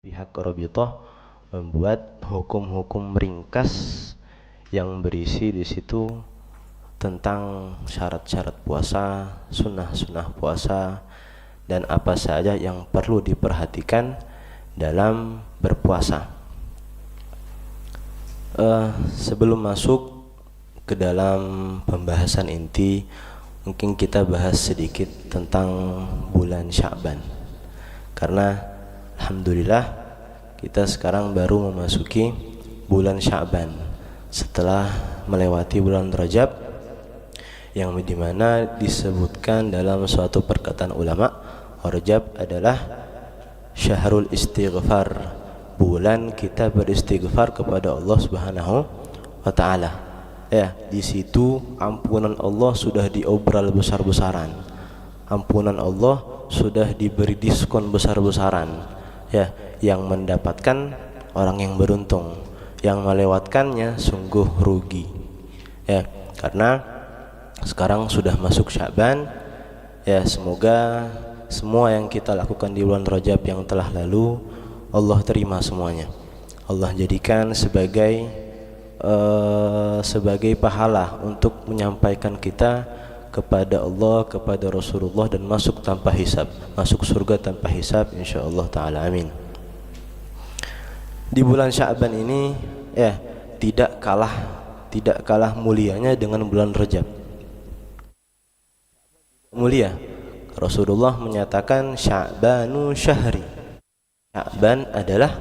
Pihak Rabithah membuat hukum-hukum ringkas yang berisi di situ tentang syarat-syarat puasa, sunnah-sunnah puasa, dan apa saja yang perlu diperhatikan dalam berpuasa. Sebelum masuk ke dalam pembahasan inti, mungkin kita bahas sedikit tentang bulan Sya'ban. Karena alhamdulillah kita sekarang baru memasuki bulan Sya'ban setelah melewati bulan Rajab, yang dimana disebutkan dalam suatu perkataan ulama, Rajab adalah syahrul istighfar, bulan kita beristighfar kepada Allah Subhanahu wa taala. Ya, di situ ampunan Allah sudah diobral besar-besaran. Ampunan Allah sudah diberi diskon besar-besaran. Ya, yang mendapatkan orang yang beruntung, yang melewatkannya sungguh rugi. Ya, karena sekarang sudah masuk Sya'ban. Ya, semoga semua yang kita lakukan di bulan Rajab yang telah lalu Allah terima semuanya. Allah jadikan sebagai pahala untuk menyampaikan kita kepada Allah, kepada Rasulullah, dan masuk tanpa hisab, masuk surga tanpa hisab insyaallah taala, amin. Di bulan Sya'ban ini ya tidak kalah mulianya dengan bulan Rajab. Mulia. Rasulullah menyatakan Sya'banu syahri. Sya'ban adalah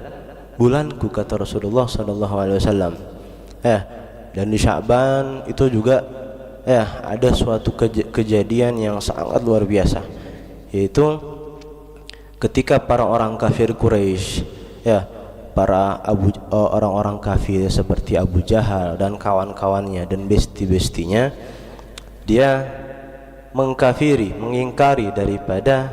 bulanku, kata Rasulullah sallallahu alaihi wasallam. Dan di Sya'ban itu juga ada suatu kejadian yang sangat luar biasa, yaitu ketika para orang kafir Quraisy, orang-orang kafir seperti Abu Jahal dan kawan-kawannya dan besti-bestinya, dia mengkafiri, mengingkari daripada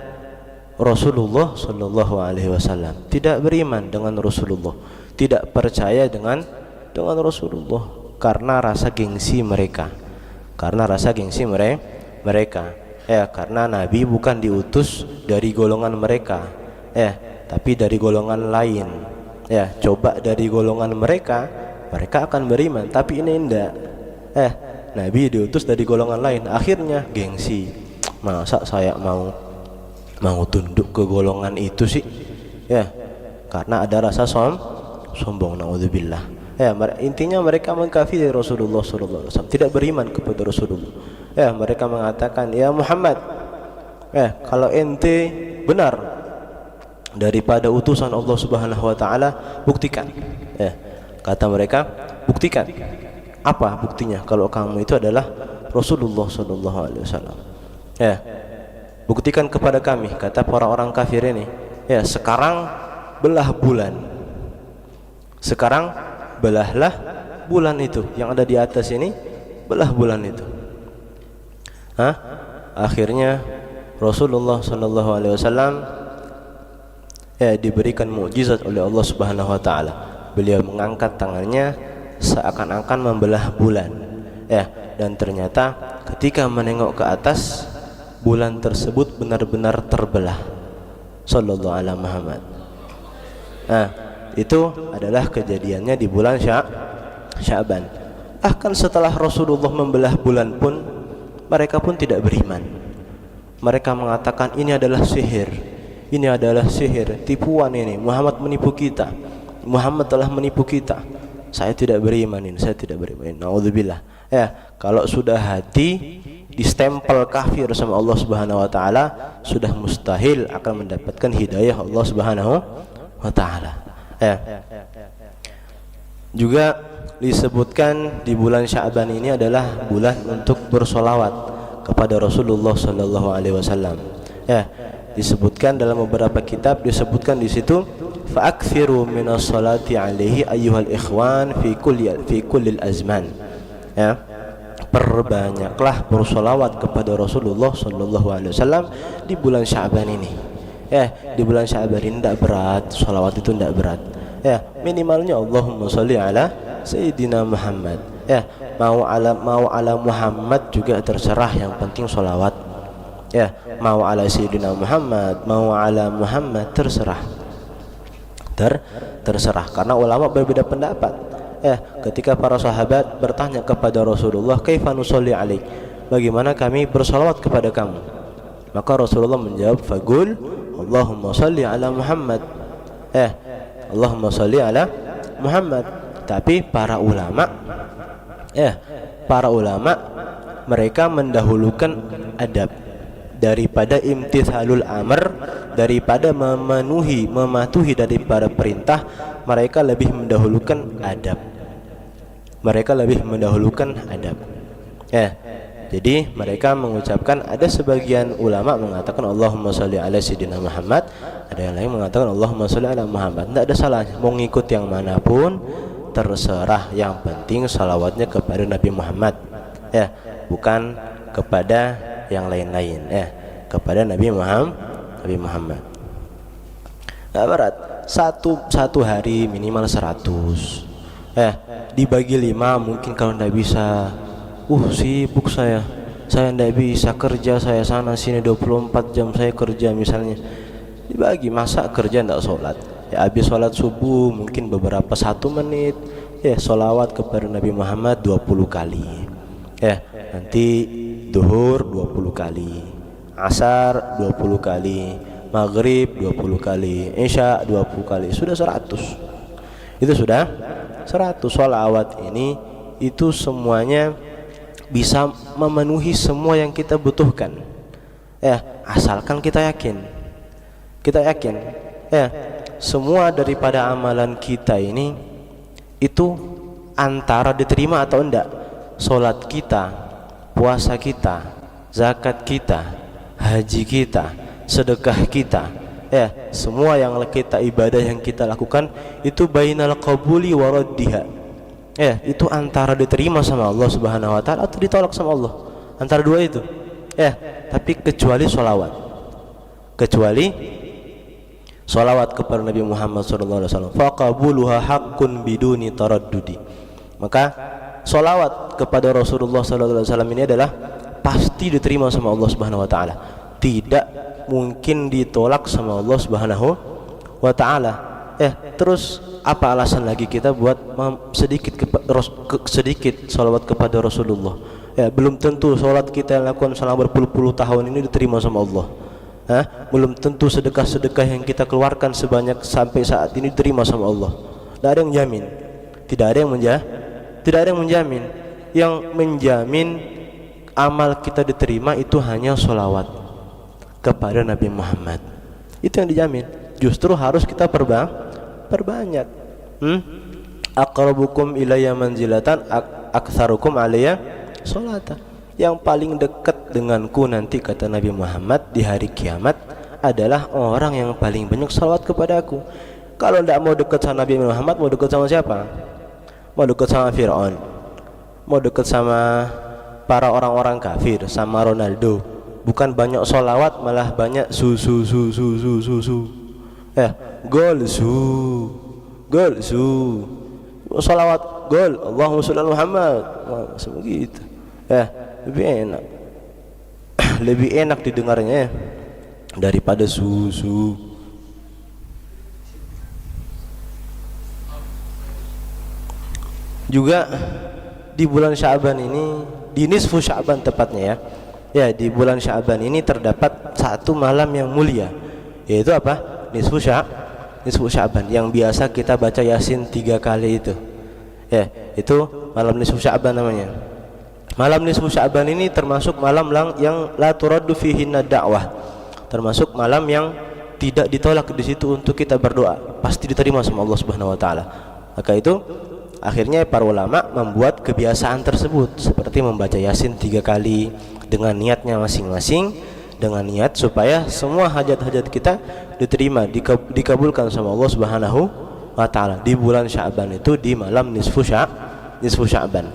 Rasulullah sallallahu alaihi wasallam, tidak beriman dengan Rasulullah, tidak percaya dengan Rasulullah karena rasa gengsi mereka. Karena Nabi bukan diutus dari golongan mereka, tapi dari golongan lain. Coba dari golongan mereka akan beriman, tapi ini enggak. Nabi diutus dari golongan lain, akhirnya gengsi. Masa saya mau tunduk ke golongan itu sih? Karena ada rasa sombong, naudzubillah. Intinya mereka mengkafiri Rasulullah sallallahu alaihi wasallam, tidak beriman kepada Rasulullah. Mereka mengatakan, ya Muhammad, kalau ente benar daripada utusan Allah Subhanahu wa taala, buktikan. Kata mereka, buktikan. Apa buktinya kalau kamu itu adalah Rasulullah sallallahu alaihi wasallam? Buktikan kepada kami, kata para orang kafir ini. Sekarang belah bulan. Sekarang belahlah bulan itu yang ada di atas ini, belah bulan itu. Akhirnya Rasulullah sallallahu alaihi wasallam diberikan mukjizat oleh Allah Subhanahu wa taala. Beliau mengangkat tangannya seakan-akan membelah bulan. Dan ternyata ketika menengok ke atas, bulan tersebut benar-benar terbelah. Sallallahu alaihi Muhammad. Itu adalah kejadiannya di bulan Sya'ban. Bahkan setelah Rasulullah membelah bulan pun, mereka pun tidak beriman. Mereka mengatakan ini adalah sihir. Ini adalah sihir, tipuan ini. Muhammad menipu kita. Muhammad telah menipu kita. Saya tidak beriman ini, saya tidak beriman. Naudzubillah. Kalau sudah hati distempel kafir sama Allah Subhanahu wa taala, sudah mustahil akan mendapatkan hidayah Allah Subhanahu wa taala. Juga disebutkan di bulan Sya'ban ini adalah bulan untuk bersolawat kepada Rasulullah sallallahu alaihi wasallam. Disebutkan dalam beberapa kitab, disebutkan di situ fa'akthiru minas salati alaihi ayyuhal ikhwan fi kulli azman. Perbanyaklah bersolawat kepada Rasulullah sallallahu alaihi wasallam di bulan Sya'ban ini. Di bulan Sya'ban ini tidak berat, salawat itu tidak berat. Minimalnya Allahumma sholli ala Sayyidina Muhammad. Mau ala Muhammad juga terserah, yang penting salawat. Ya, mau ala sayyidina Muhammad, mau ala Muhammad, terserah. Terserah, karena ulama berbeda pendapat. Ketika para sahabat bertanya kepada Rasulullah, kaifa nusolli alaik, bagaimana kami bersalawat kepada kamu? Maka Rasulullah menjawab, faqul Allahumma salli ala Muhammad. Allahumma salli ala Muhammad. Tapi para ulama mereka mendahulukan adab daripada imtithalul amr, daripada mematuhi daripada perintah. Mereka lebih mendahulukan adab. Jadi mereka mengucapkan, ada sebagian ulama mengatakan Allahumma sholli ala sayyidina Muhammad, ada yang lain mengatakan Allahumma sholli ala Muhammad. Tidak ada salahnya, mau ngikut yang manapun terserah, yang penting salawatnya kepada Nabi Muhammad, bukan kepada yang lain-lain, kepada Nabi Muhammad. Nggak berat, satu hari minimal 100, dibagi 5 mungkin. Kalau tidak bisa, sibuk saya tidak bisa kerja, saya sana sini 24 jam saya kerja misalnya, dibagi. Masa kerja tidak sholat, habis sholat subuh mungkin beberapa 1 menit, sholawat kepada Nabi Muhammad 20 kali, nanti duhur 20 kali, asar 20 kali, maghrib 20 kali, isya 20 kali, sudah 100. Itu sudah 100 sholawat. Ini itu semuanya bisa memenuhi semua yang kita butuhkan, asalkan kita yakin, semua daripada amalan kita ini itu antara diterima atau enggak. Solat kita, puasa kita, zakat kita, haji kita, sedekah kita, semua yang kita ibadah yang kita lakukan itu bainal qabuli wa raddiha, itu antara diterima sama Allah Subhanahu wa taala atau ditolak sama Allah, antara dua itu. Tapi kecuali sholawat kepada Nabi Muhammad SAW, faqabuluha haqqun biduni taraddudi. Maka sholawat kepada Rasulullah SAW ini adalah pasti diterima sama Allah Subhanahu wa taala, tidak mungkin ditolak sama Allah Subhanahu wa taala. Terus apa alasan lagi kita buat sedikit sholawat kepada Rasulullah? Belum tentu sholat kita yang lakukan selama berpuluh-puluh tahun ini diterima sama Allah. Belum tentu sedekah-sedekah yang kita keluarkan sebanyak sampai saat ini diterima sama Allah. Tidak ada yang menjamin. Tidak ada yang menjamin. Yang menjamin amal kita diterima itu hanya sholawat kepada Nabi Muhammad. Itu yang dijamin. Justru harus kita perbanyak. Aqrabukum ilayya manzilatan aktsarukum alayya sholatan. Yang paling dekat denganku nanti, kata Nabi Muhammad, di hari kiamat adalah orang yang paling banyak salawat kepada aku. Kalau tidak mau dekat sama Nabi Muhammad, mau dekat sama siapa? Mau dekat sama Fir'aun, mau dekat sama para orang-orang kafir, sama Ronaldo. Bukan banyak salawat, malah banyak gol salawat gol, Allahumma sholli ala Muhammad, begitu. Lebih enak didengarnya daripada susu. Juga di bulan Sya'ban ini, di nisfu Sya'ban tepatnya, di bulan Sya'ban ini terdapat satu malam yang mulia, yaitu apa? Nisfu Sya'ban, yang biasa kita baca Yasin 3 kali itu. Itu malam nisfu Sya'ban namanya. Malam nisfu Sya'ban ini termasuk malam yang la turaddu fihi da'wah, termasuk malam yang tidak ditolak di situ untuk kita berdoa, pasti diterima sama Allah Subhanahu wa taala. Maka itu akhirnya para ulama membuat kebiasaan tersebut, seperti membaca Yasin 3 kali dengan niatnya masing-masing, dengan niat supaya semua hajat-hajat kita diterima, dikabulkan sama Allah Subhanahu wa taala di bulan Sya'ban itu, di malam nisfu Sya'ban.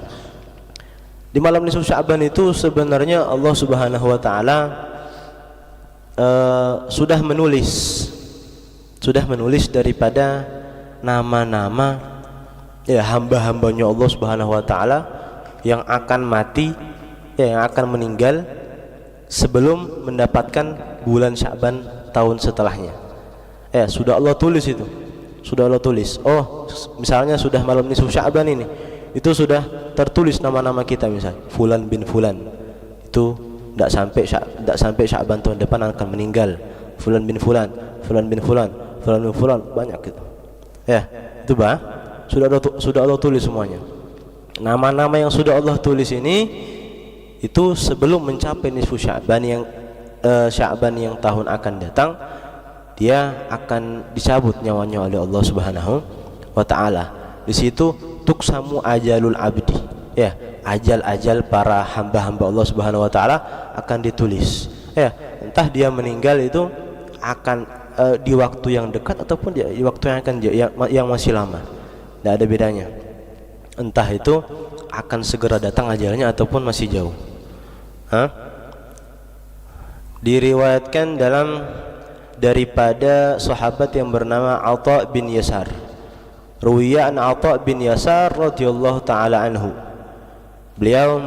Di malam nisfu Sya'ban itu sebenarnya Allah Subhanahu wa taala sudah menulis daripada nama-nama hamba-hambanya Allah Subhanahu wa taala yang akan mati, yang akan meninggal sebelum mendapatkan bulan Sya'ban tahun setelahnya. Sudah Allah tulis itu. Sudah Allah tulis. Oh, misalnya sudah malam nisfu Sya'ban ini, itu sudah tertulis nama-nama kita, misal Fulan bin Fulan. Itu tidak sampai Sya'ban tahun depan akan meninggal. Fulan bin Fulan, Fulan bin Fulan, Fulan bin Fulan, banyak gitu. Itu sudah Allah tulis semuanya. Nama-nama yang sudah Allah tulis ini itu sebelum mencapai nisfu Sya'ban yang tahun akan datang, dia akan dicabut nyawanya oleh Allah Subhanahu wa taala. Di situ tuksamu ajalul abdi. Ajal-ajal para hamba-hamba Allah Subhanahu wa taala akan ditulis. Entah dia meninggal itu akan di waktu yang dekat ataupun di waktu yang masih lama. Tidak ada bedanya. Entah itu akan segera datang ajalnya ataupun masih jauh. Diriwayatkan daripada sahabat yang bernama Atha bin Yasar. Ruwiya an Atha bin Yasar radhiyallahu taala anhu. Beliau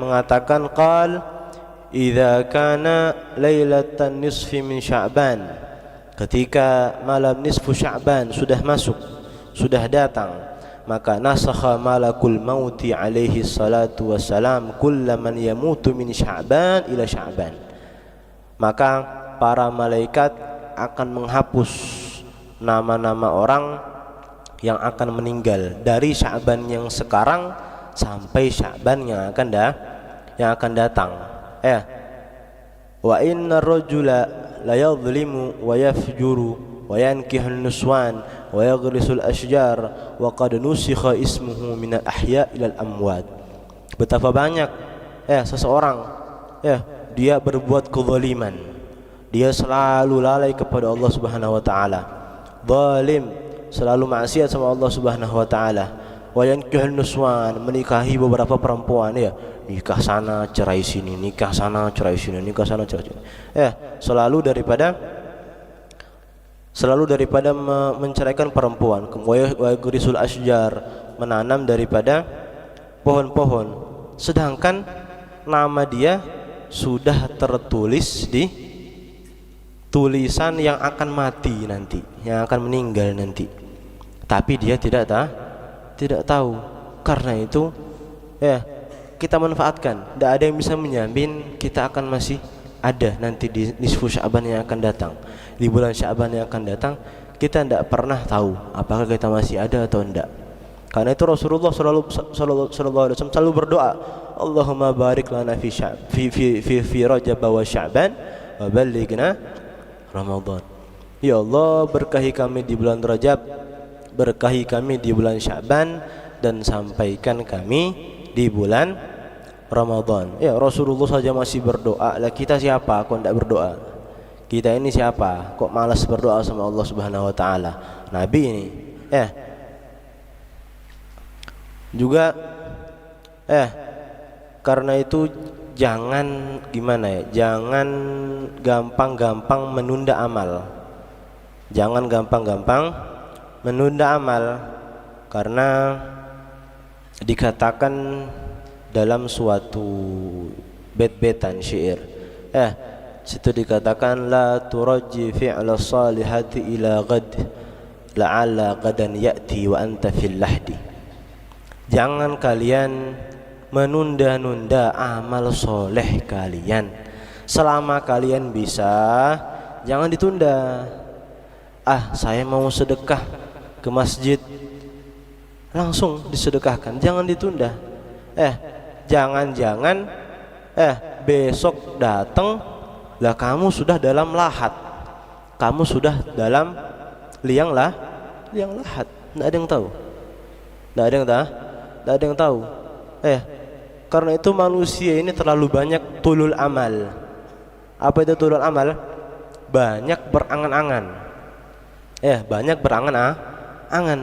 mengatakan qal idza kana lailatan nisfi min Sya'ban, ketika malam nisfu Sya'ban sudah masuk, sudah datang, maka nasakha malakul mauti alaihi salatu wassalam kullaman yamutu min Sya'ban ila Sya'ban. Maka para malaikat akan menghapus nama-nama orang yang akan meninggal dari Sya'ban yang sekarang sampai Sya'ban yang akan datang. Wa inna rajula la yadhlimu wa yafjuru wa yankihu an-nuswan wa yaghrisu al-ashjar wa qad nusikha ismuhu min al-ahya ila al-amwat. Betapa banyak seseorang dia berbuat kezaliman, dia selalu lalai kepada Allah Subhanahu wa taala, zalim, selalu maksiat sama Allah Subhanahu wa taala. Wa yankihu an-nuswan, menikahi beberapa perempuan, nikah sana cerai sini, nikah sana cerai sini, nikah sana cerai sini. Selalu daripada menceraikan perempuan. Wa yagrisul asjar, menanam daripada pohon-pohon, sedangkan nama dia sudah tertulis di tulisan yang akan mati nanti, yang akan meninggal nanti, tapi dia tidak tahu. Karena itu kita manfaatkan. Tidak ada yang bisa menjamin kita akan masih ada nanti di nisfu Sya'ban yang akan datang, di bulan Sya'ban yang akan datang. Kita tidak pernah tahu apakah kita masih ada atau tidak. Karena itu Rasulullah selalu berdoa, Allahumma barik lana fi Rajab wa Sya'ban wa ballighna Ramadan. Ya Allah, berkahi kami di bulan Rajab, berkahi kami di bulan Sya'ban, dan sampaikan kami di bulan Ramadan. Rasulullah saja masih berdoa, lah kita siapa kok tidak berdoa? Kita ini siapa kok malas berdoa sama Allah Subhanahu wa taala? Nabi ini juga karena itu jangan jangan gampang-gampang menunda amal. Jangan gampang-gampang menunda amal, karena dikatakan dalam suatu bait-baitan syair, situ dikatakan la turajji fi'la salihati ila ghad la'alla ghadan ya'ti wa anta fil lahdi. Jangan kalian menunda-nunda amal soleh kalian. Selama kalian bisa, jangan ditunda. Saya mau sedekah ke masjid, langsung disedekahkan, jangan ditunda. Jangan-jangan besok datang, lah kamu sudah dalam lahat, kamu sudah dalam liang lahat. Tidak ada yang tahu. Tidak ada yang tahu. Karena itu manusia ini terlalu banyak tulul amal. Apa itu tulul amal? Banyak berangan-angan. Banyak berangan-angan.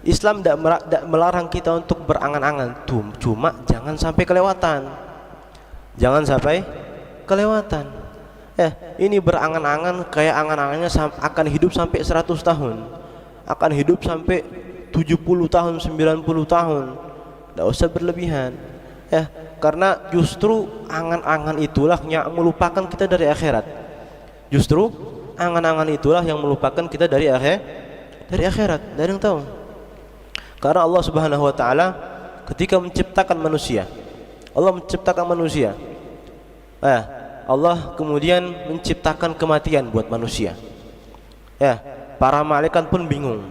Islam tidak melarang kita untuk berangan-angan, cuma jangan sampai kelewatan. Jangan sampai kelewatan. Ini berangan-angan kayak angan-angannya akan hidup sampai 100 tahun, akan hidup sampai 70 tahun, 90 tahun. Tidak usah berlebihan. Ya, karena justru angan-angan itulah yang melupakan kita dari akhirat. Justru angan-angan itulah yang melupakan kita dari akhirat. Tidak ada yang tahu. Karena Allah Subhanahu wa taala ketika menciptakan manusia, Allah kemudian menciptakan kematian buat manusia. Ya, para malaikat pun bingung.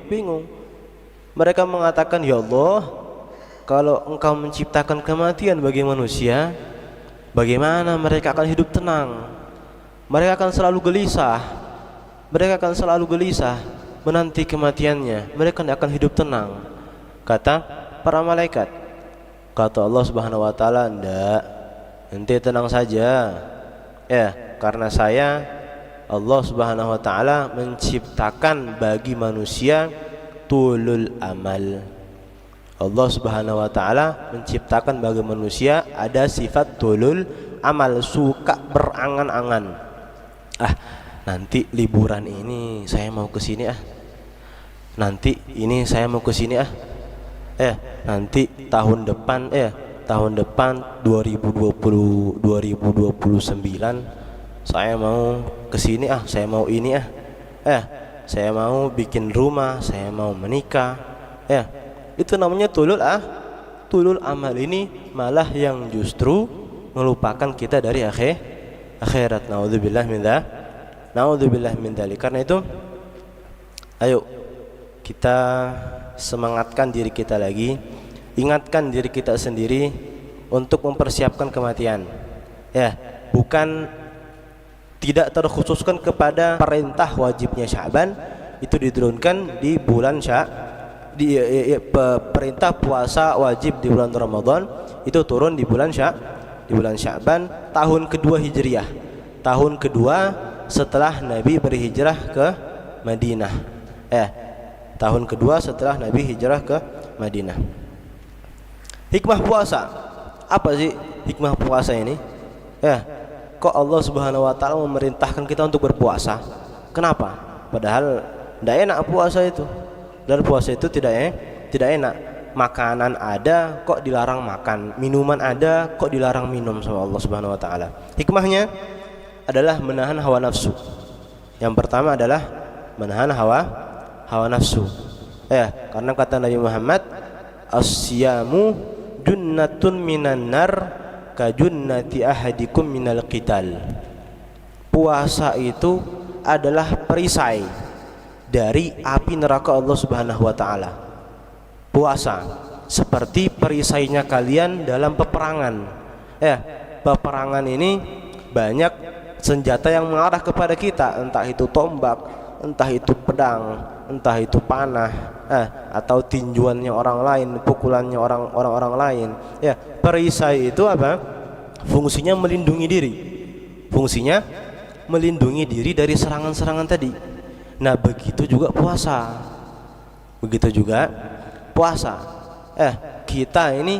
Bingung. Mereka mengatakan, "Ya Allah, kalau Engkau menciptakan kematian bagi manusia, bagaimana mereka akan hidup tenang? Mereka akan selalu gelisah menanti kematiannya. Mereka tidak akan hidup tenang." Kata para malaikat. Kata Allah Subhanahu wa taala, "Enggak. Ente tenang saja. Ya, karena saya Allah Subhanahu wa taala menciptakan bagi manusia tulul amal." Allah Subhanahu wa taala menciptakan bagi manusia ada sifat tulul amal, suka berangan-angan. Nanti liburan ini saya mau ke sini Nanti ini saya mau ke sini nanti tahun depan 2029 saya mau ke sini saya mau ini saya mau bikin rumah, saya mau menikah. Itu namanya tulul amal. Ini malah yang justru melupakan kita dari akhirat. Naudzubillah min dzalik. Karena itu ayo kita semangatkan diri kita lagi, ingatkan diri kita sendiri untuk mempersiapkan kematian. Bukan tidak terkhususkan kepada perintah wajibnya Sya'ban, itu diturunkan di bulan perintah puasa wajib di bulan Ramadan itu turun di bulan Sya'ban tahun kedua Hijriah, tahun kedua setelah Nabi berhijrah ke Madinah. Tahun kedua setelah Nabi hijrah ke Madinah. Hikmah puasa, apa sih hikmah puasa ini? Kok Allah Subhanahu wa taala memerintahkan kita untuk berpuasa? Kenapa? Padahal tidak enak puasa itu. Dan puasa itu tidak enak. Makanan ada kok dilarang makan, minuman ada kok dilarang minum sama Allah Subhanahu wa taala. Hikmahnya adalah menahan hawa nafsu. Yang pertama adalah menahan hawa nafsu. Karena kata Nabi Muhammad, "As-siyamu junnatun minan nar ka junnati ahadikum minal qital." Puasa itu adalah perisai dari api neraka Allah Subhanahu wa taala. Puasa seperti perisainya kalian dalam peperangan. Peperangan ini banyak senjata yang mengarah kepada kita, entah itu tombak, entah itu pedang, entah itu panah, atau tinjuannya orang lain, pukulannya orang lain. Perisai itu apa? Fungsinya melindungi diri dari serangan-serangan tadi. Nah, begitu juga puasa. Kita ini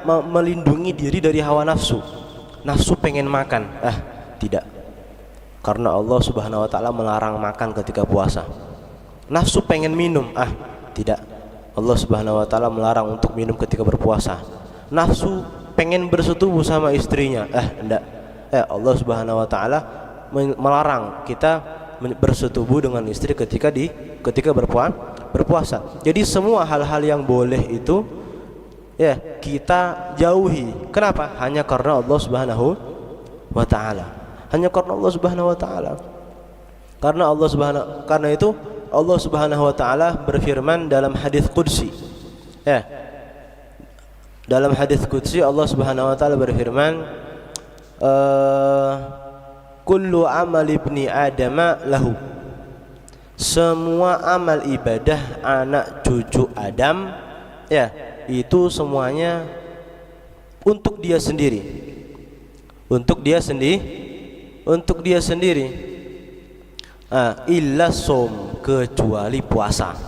melindungi diri dari hawa nafsu. Nafsu pengen makan, tidak. Karena Allah Subhanahu wa taala melarang makan ketika puasa. Nafsu pengen minum, tidak. Allah Subhanahu wa taala melarang untuk minum ketika berpuasa. Nafsu pengen bersetubuh sama istrinya, tidak. Allah Subhanahu wa taala melarang kita bersetubuh dengan istri ketika berpuasa. Jadi semua hal-hal yang boleh itu kita jauhi. Kenapa? Hanya karena Allah Subhanahu wa taala. Karena itu Allah Subhanahu wa taala berfirman dalam hadis qudsi. Dalam hadis qudsi Allah Subhanahu wa taala berfirman, kullu amal ibni adama lahu. Semua amal ibadah anak cucu Adam itu semuanya untuk dia sendiri. Illa som, kecuali puasa.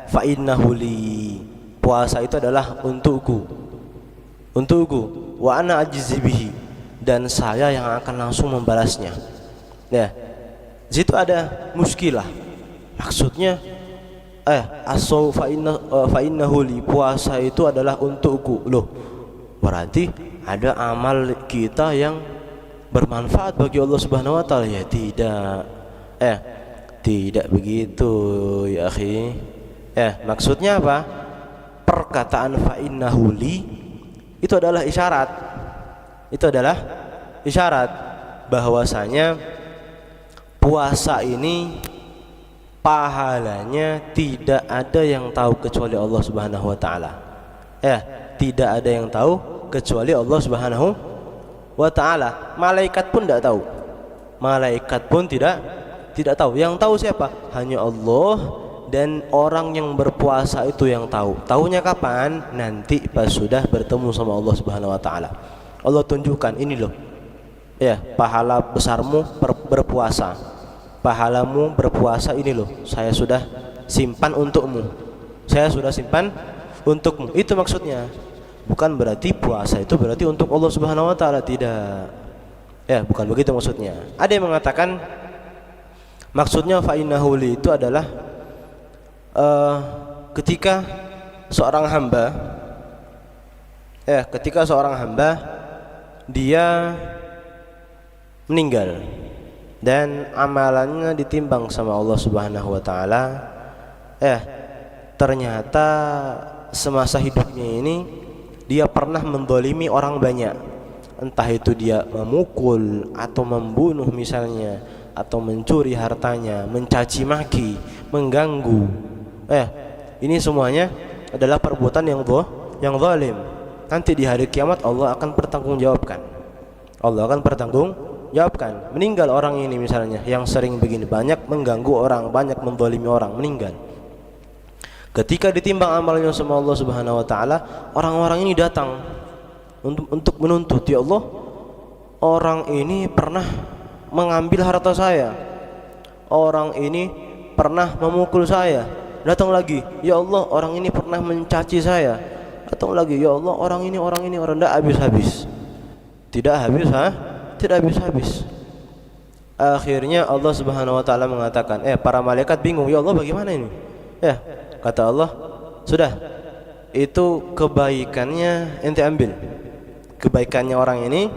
Fa innahu li, puasa itu adalah untukku. Wa ana ajzi bihi, dan saya yang akan langsung membalasnya. Di situ ada muskilah. Maksudnya fa innahu li, puasa itu adalah untukku. Loh, berarti ada amal kita yang bermanfaat bagi Allah Subhanahu wa taala? Ya tidak. Tidak begitu ya akhi. Maksudnya apa? Perkataan fa innahu li itu adalah isyarat. Itu adalah isyarat bahwasanya puasa ini pahalanya tidak ada yang tahu kecuali Allah Subhanahu wa taala. Tidak ada yang tahu kecuali Allah Subhanahu wa taala. Malaikat pun tidak tahu. Malaikat pun tidak tahu. Yang tahu siapa? Hanya Allah, dan orang yang berpuasa itu yang tahu. Tahunya kapan? Nanti pas sudah bertemu sama Allah Subhanahu wa taala. Allah tunjukkan, ini loh. Pahala besarmu berpuasa. Pahalamu berpuasa ini loh, saya sudah simpan untukmu. Saya sudah simpan untukmu. Itu maksudnya. Bukan berarti puasa itu berarti untuk Allah Subhanahu wa taala, tidak. Bukan begitu maksudnya. Ada yang mengatakan maksudnya fa innahu li itu adalah ketika seorang hamba dia meninggal dan amalannya ditimbang sama Allah Subhanahu wa taala, ternyata semasa hidupnya ini dia pernah mendolimi orang banyak. Entah itu dia memukul atau membunuh misalnya, atau mencuri hartanya, mencaci maki, mengganggu. Ini semuanya adalah perbuatan yang zalim. Nanti di hari kiamat Allah akan pertanggungjawabkan. Meninggal orang ini misalnya, yang sering begini, banyak mengganggu orang, banyak mendolimi orang, meninggal. Ketika ditimbang amalnya sama Allah Subhanahu wa taala, orang-orang ini datang untuk menuntut, ya Allah, orang ini pernah mengambil harta saya, orang ini pernah memukul saya. Datang lagi, ya Allah, orang ini pernah mencaci saya. Datang lagi, ya Allah, orang ini orang tidak habis-habis. Tidak habis-habis. Akhirnya Allah Subhanahu wa taala mengatakan, para malaikat bingung, ya Allah, bagaimana ini? Kata Allah, sudah, itu kebaikannya ente ambil. Kebaikannya orang ini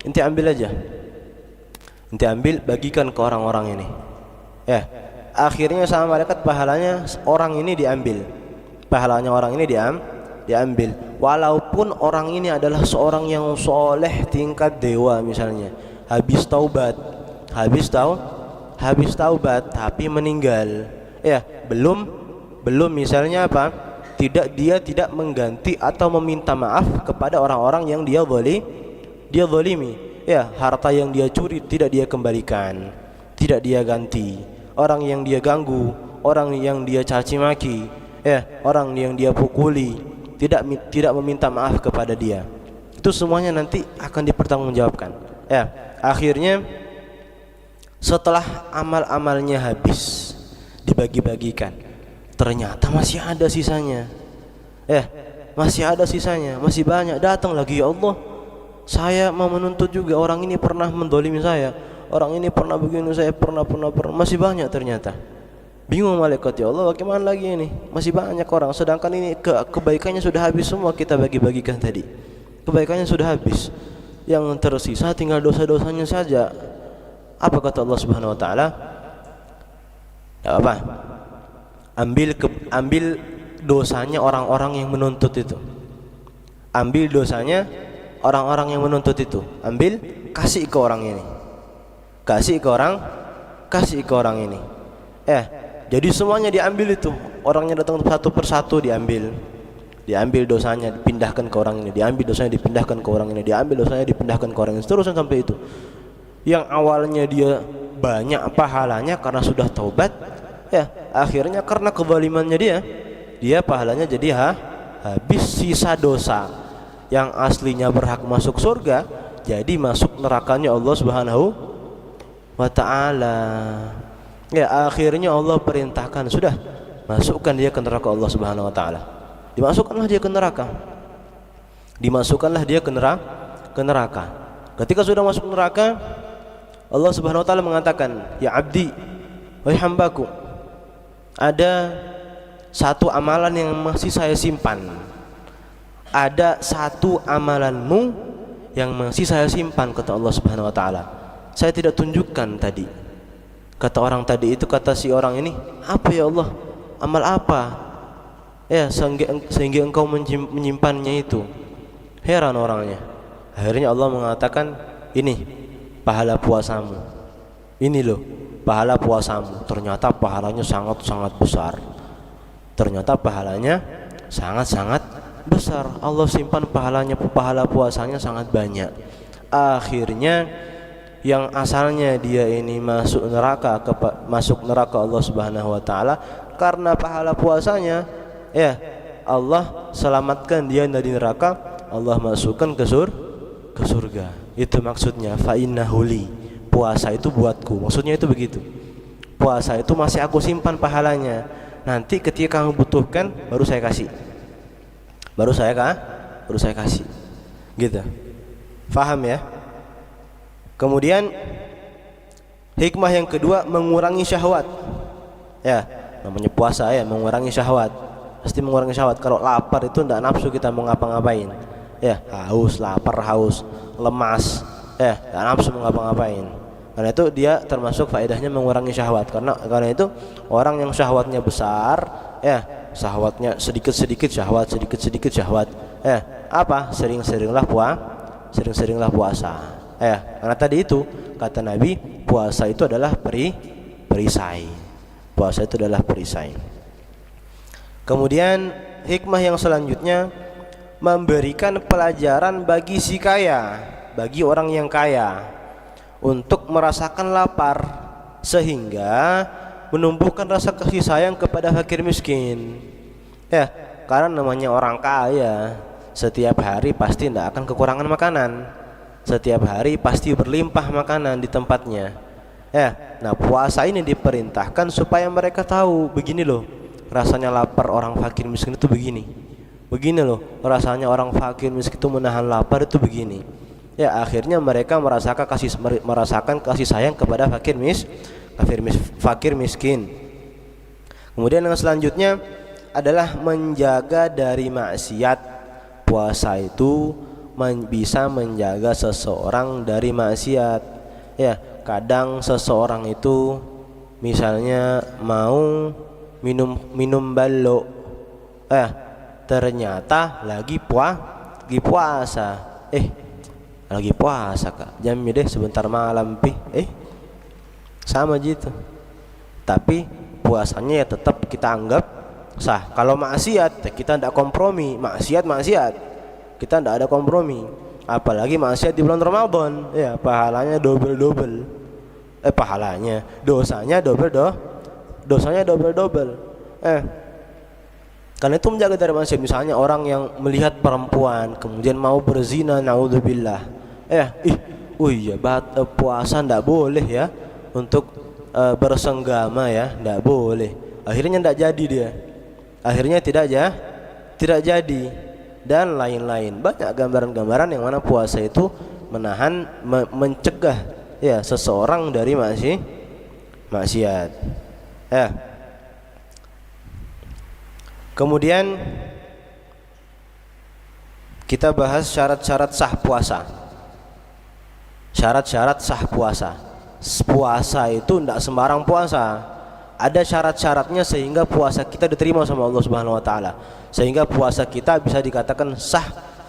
ente ambil aja. Ente ambil, bagikan ke orang-orang ini. Akhirnya sama malaikat pahalanya orang ini diambil. Pahalanya orang ini diambil. Walaupun orang ini adalah seorang yang soleh tingkat dewa misalnya, habis taubat, tapi meninggal. Belum misalnya apa? Dia tidak mengganti atau meminta maaf kepada orang-orang yang dia zalimi. Harta yang dia curi tidak dia kembalikan, tidak dia ganti. Orang yang dia ganggu, orang yang dia caci maki, orang yang dia pukuli, tidak meminta maaf kepada dia. Itu semuanya nanti akan dipertanggungjawabkan. Akhirnya setelah amal-amalnya habis, dibagi-bagikan, ternyata masih ada sisanya. Masih banyak. Datang lagi, ya Allah, saya mau menuntut juga, orang ini pernah mendolimi saya, orang ini pernah begini, saya pernah. Masih banyak ternyata. Bingung malaikat, ya Allah, bagaimana lagi ini? Masih banyak orang, sedangkan ini kebaikannya sudah habis semua, kita bagi-bagikan tadi. Kebaikannya sudah habis, yang tersisa tinggal dosa-dosanya saja. Apa kata Allah Subhanahu wa taala? Apa? Ambil dosanya orang-orang yang menuntut itu. Ambil dosanya orang-orang yang menuntut itu. Ambil, kasih ke orang ini. Kasih ke orang ini. Jadi semuanya diambil itu. Orangnya datang satu persatu diambil. Diambil dosanya, dipindahkan ke orang ini. Diambil dosanya, dipindahkan ke orang ini. Diambil dosanya, dipindahkan ke orang ini. Seterusnya sampai itu. Yang awalnya dia banyak pahalanya karena sudah taubat, akhirnya karena kezalimannya dia pahalanya jadi habis. Sisa dosa yang aslinya berhak masuk surga jadi masuk nerakanya Allah Subhanahu wa taala. Akhirnya Allah perintahkan, sudah, masukkan dia ke neraka Allah Subhanahu wa taala. Dimasukkanlah dia ke neraka. Ketika sudah masuk neraka, Allah Subhanahu wa taala mengatakan, ya abdi, wahai hambaku, ada satu amalan yang masih saya simpan. Ada satu amalanmu yang masih saya simpan, kata Allah Subhanahu wa taala. Saya tidak tunjukkan tadi. Kata orang tadi itu, kata si orang ini, apa ya Allah? Amal apa? Ya, sehingga engkau menyimpannya itu. Heran orangnya. Akhirnya Allah mengatakan, ini pahala puasamu. Ini loh pahala puasamu. Ternyata pahalanya sangat-sangat besar. Ternyata pahalanya sangat-sangat besar. Allah simpan pahala puasanya sangat banyak. Akhirnya yang asalnya dia ini masuk neraka Allah Subhanahu wa taala karena pahala puasanya, ya Allah selamatkan dia dari neraka, Allah masukkan ke surga. Itu maksudnya fa innahu li, puasa itu buatku. Maksudnya itu begitu. Puasa itu masih aku simpan pahalanya. Nanti ketika kamu butuhkan baru saya kasih. Baru saya kasih. Gitu. Faham ya? Kemudian hikmah yang kedua, mengurangi syahwat. Ya, namanya puasa ya, mengurangi syahwat. Pasti mengurangi syahwat. Kalau lapar itu tidak nafsu kita mau ngapa-ngapain. Ya, lapar, haus, lemas, ya, tidak nafsu mau ngapa-ngapain. Karena itu dia termasuk faedahnya mengurangi syahwat. Karena itu orang yang syahwatnya besar, ya, syahwatnya sedikit-sedikit syahwat, ya, apa? Sering-seringlah puasa. Ya, karena tadi itu kata Nabi, puasa itu adalah perisai. Puasa itu adalah perisai. Kemudian hikmah yang selanjutnya, memberikan pelajaran bagi si kaya, bagi orang yang kaya, untuk merasakan lapar sehingga menumbuhkan rasa kasih sayang kepada fakir miskin. Ya, karena namanya orang kaya, setiap hari pasti tidak akan kekurangan makanan. Setiap hari pasti berlimpah makanan di tempatnya. Ya, nah puasa ini diperintahkan supaya mereka tahu, begini loh rasanya lapar orang fakir miskin itu begini. Begini loh rasanya orang fakir miskin itu menahan lapar itu begini. Ya, akhirnya mereka merasakan kasih sayang kepada fakir miskin. Kemudian yang selanjutnya adalah menjaga dari maksiat. Puasa itu bisa menjaga seseorang dari maksiat. Ya, kadang seseorang itu misalnya mau minum balok, ternyata lagi puasa. Lagi puasa kak, jamnya deh sebentar malam sama gitu. Tapi puasanya ya tetap kita anggap sah. Kalau maksiat kita tidak kompromi, maksiat kita tidak ada kompromi. Apalagi maksiat di bulan Ramadan, ya pahalanya double. Dosanya double. Karena itu menjaga dari maksiat. Misalnya orang yang melihat perempuan kemudian mau berzina, naudzubillah. Puasa ndak boleh ya untuk bersenggama ya, ndak boleh. Akhirnya ndak jadi dia. Akhirnya tidak jadi dan lain-lain. Banyak gambaran-gambaran yang mana puasa itu mencegah ya seseorang dari maksiat. Ya. Kemudian kita bahas syarat-syarat sah puasa. Syarat-syarat sah puasa. Puasa itu tidak sembarang puasa. Ada syarat-syaratnya sehingga puasa kita diterima sama Allah Subhanahu wa taala. Sehingga puasa kita bisa dikatakan sah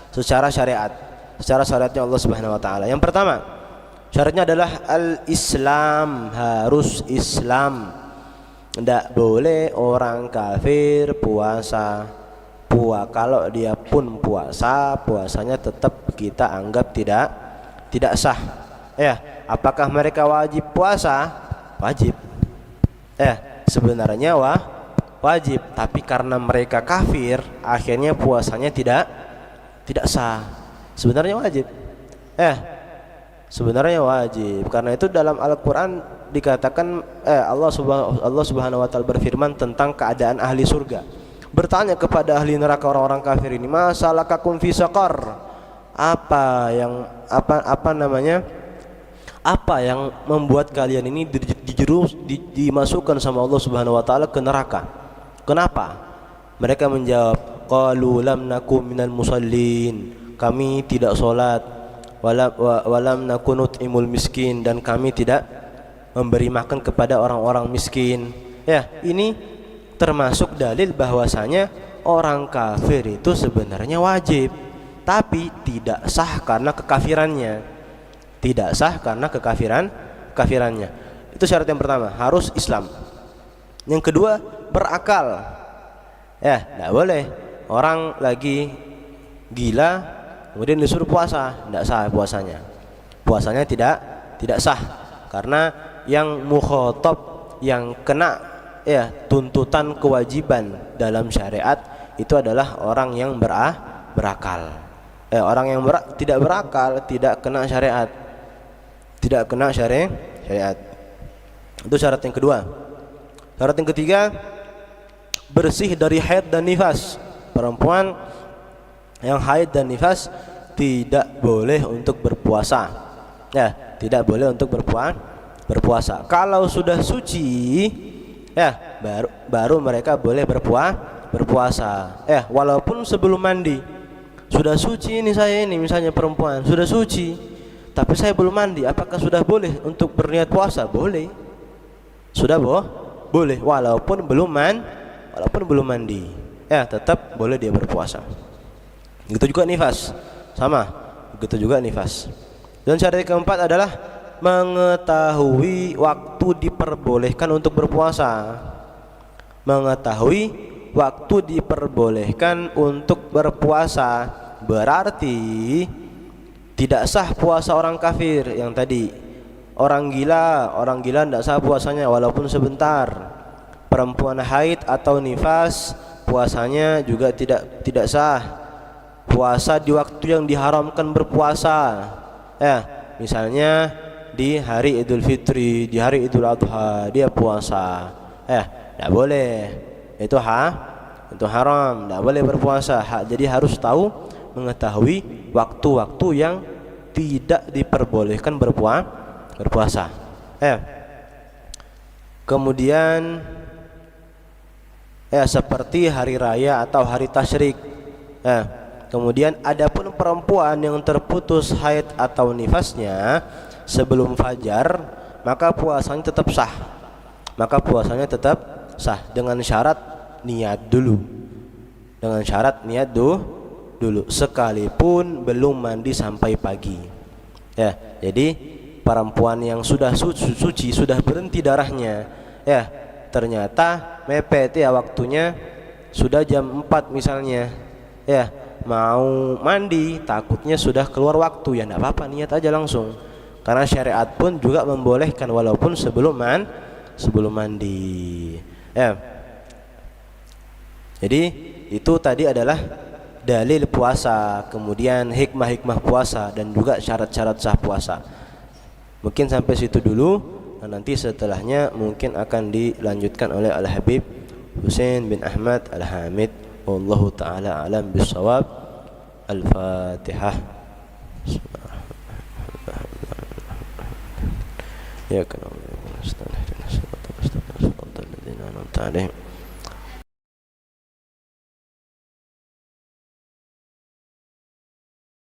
secara syariat. Secara syariatnya Allah Subhanahu wa taala. Yang pertama, syaratnya adalah al-Islam, harus Islam. Tidak boleh orang kafir puasa. Kalau dia pun puasanya tetap kita anggap tidak sah. Ya, apakah mereka wajib puasa? Wajib. Sebenarnya wajib, tapi karena mereka kafir, akhirnya puasanya tidak sah. Sebenarnya wajib. Sebenarnya wajib. Karena itu dalam Al-Qur'an dikatakan Allah Subhanahu wa taala berfirman tentang keadaan ahli surga. Bertanya kepada ahli neraka orang-orang kafir ini, "Masalakakum fi saqar?" Apa yang membuat kalian ini dimasukkan sama Allah Subhanahu wa taala ke neraka? Kenapa? Mereka menjawab, qalu lam nakum minal musallin, kami tidak salat, walam nakun nut'imul miskin, dan kami tidak memberi makan kepada orang-orang miskin. Ya, ini termasuk dalil bahwasanya orang kafir itu sebenarnya wajib, tapi tidak sah karena kekafirannya. Tidak sah karena kekafirannya. Itu syarat yang pertama, harus Islam. Yang kedua, berakal. Ya, tidak boleh orang lagi gila kemudian disuruh puasa, tidak sah puasanya. Puasanya tidak sah karena yang mukhatab, yang kena ya tuntutan kewajiban dalam syariat itu adalah orang yang berakal. Orang yang tidak berakal tidak kena syariat. Tidak kena syariat. Itu syarat yang kedua. Syarat yang ketiga, bersih dari haid dan nifas. Perempuan yang haid dan nifas tidak boleh untuk berpuasa. Ya, tidak boleh untuk berpuasa. Kalau sudah suci, ya baru mereka boleh berpuasa. Walaupun sebelum mandi. Sudah suci ini saya ini, misalnya perempuan sudah suci, tapi saya belum mandi, apakah sudah boleh untuk berniat puasa? Boleh. Sudah boleh walaupun belum mandi. Ya, tetap boleh dia berpuasa. Begitu juga nifas. Sama. Begitu juga nifas. Dan syarat keempat adalah mengetahui waktu diperbolehkan untuk berpuasa. Mengetahui waktu diperbolehkan untuk berpuasa berarti tidak sah puasa orang kafir yang tadi. Orang gila tidak sah puasanya walaupun sebentar. Perempuan haid atau nifas puasanya juga tidak sah. Puasa di waktu yang diharamkan berpuasa. Misalnya di hari Idul Fitri, di hari Idul Adha dia puasa. Tidak boleh. Itu haram, tidak boleh berpuasa. Jadi harus tahu, mengetahui waktu-waktu yang tidak diperbolehkan berpuasa. Kemudian seperti hari raya atau hari tasyrik. Kemudian adapun perempuan yang terputus haid atau nifasnya sebelum fajar, maka puasanya tetap sah. Dengan syarat niat dulu. Sekalipun belum mandi sampai pagi. Jadi perempuan yang sudah suci, sudah berhenti darahnya, ternyata mepet waktunya sudah jam 4 misalnya. Mau mandi takutnya sudah keluar waktu, tidak apa-apa, niat aja langsung. Karena syariat pun juga membolehkan walaupun sebelum mandi. Jadi itu tadi adalah dalil puasa, kemudian hikmah-hikmah puasa dan juga syarat-syarat sah puasa. Mungkin sampai situ dulu, dan nanti setelahnya mungkin akan dilanjutkan oleh Al-Habib Husain bin Ahmad Al-Hamid. Wallahu ta'ala alam bisawab. Al-Fatihah. Ya kana